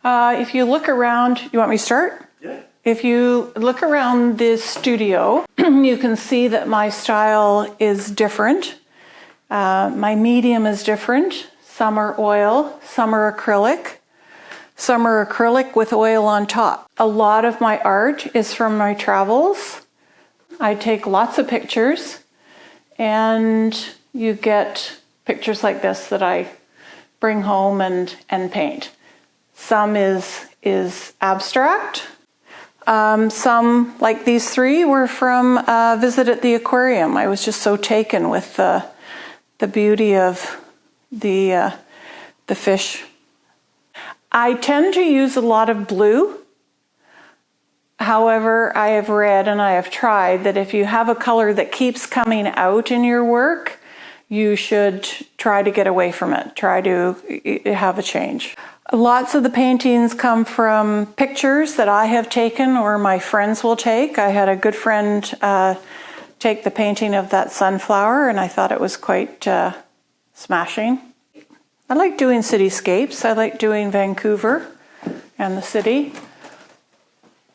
If you look around, you want me to start? Yeah. If you look around this studio, you can see that my style is different. My medium is different. Some are oil, some are acrylic. Some are acrylic with oil on top. A lot of my art is from my travels. I take lots of pictures, and you get pictures like this that I bring home and paint. Some is abstract. Some, like these three, were from a visit at the aquarium. I was just so taken with the beauty of the fish. I tend to use a lot of blue. However, I have read and I have tried that if you have a color that keeps coming out in your work, you should try to get away from it. Try to have a change. Lots of the paintings come from pictures that I have taken or my friends will take. I had a good friend take the painting of that sunflower, and I thought it was quite smashing. I like doing cityscapes. I like doing Vancouver and the city.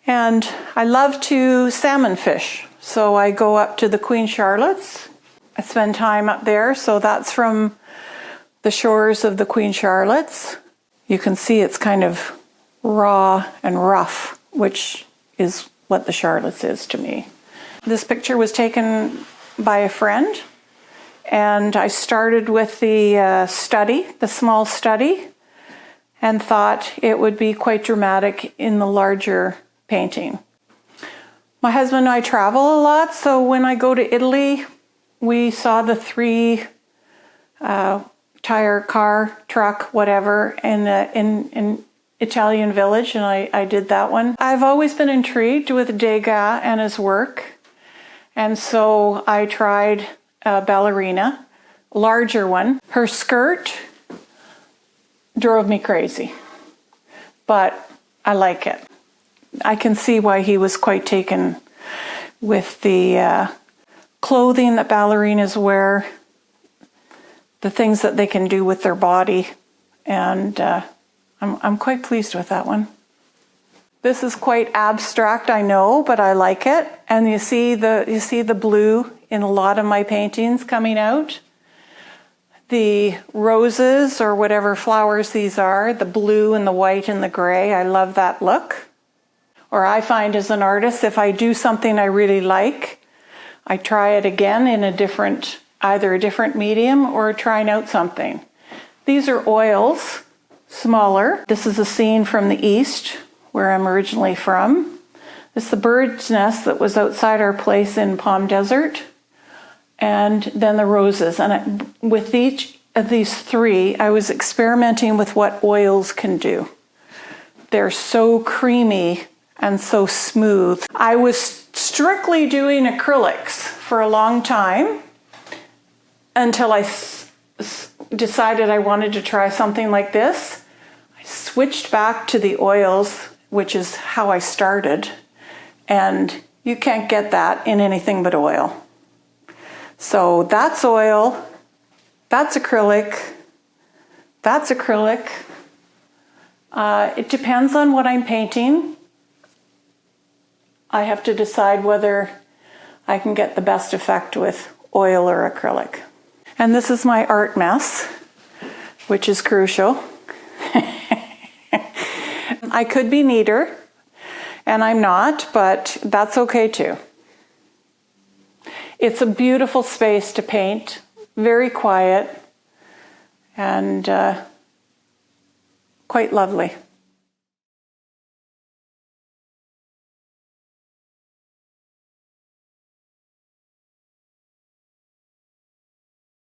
And I love to salmon fish. So I go up to the Queen Charlotte's. I spend time up there. So that's from the shores of the Queen Charlotte's. You can see it's kind of raw and rough, which is what the Charlotte's is to me. This picture was taken by a friend. And I started with the study, the small study, and thought it would be quite dramatic in the larger painting. My husband and I travel a lot, so when I go to Italy, we saw the three tire, car, truck, whatever, in Italian village, and I did that one. I've always been intrigued with Degas and his work, and so I tried Ballerina, larger one. Her skirt drove me crazy, but I like it. I can see why he was quite taken with the clothing that ballerinas wear, the things that they can do with their body, and I'm quite pleased with that one. This is quite abstract, I know, but I like it. And you see the blue in a lot of my paintings coming out. The roses, or whatever flowers these are, the blue and the white and the gray, I love that look. Or I find as an artist, if I do something I really like, I try it again in either a different medium or trying out something. These are oils, smaller. This is a scene from the East, where I'm originally from. This is the bird's nest that was outside our place in Palm Desert. And then the roses. And with each of these three, I was experimenting with what oils can do. They're so creamy and so smooth. I was strictly doing acrylics for a long time until I decided I wanted to try something like this. I switched back to the oils, which is how I started. And you can't get that in anything but oil. So that's oil, that's acrylic, that's acrylic. It depends on what I'm painting. I have to decide whether I can get the best effect with oil or acrylic. And this is my art mess, which is crucial. I could be neater, and I'm not, but that's okay too. It's a beautiful space to paint, very quiet, and quite lovely.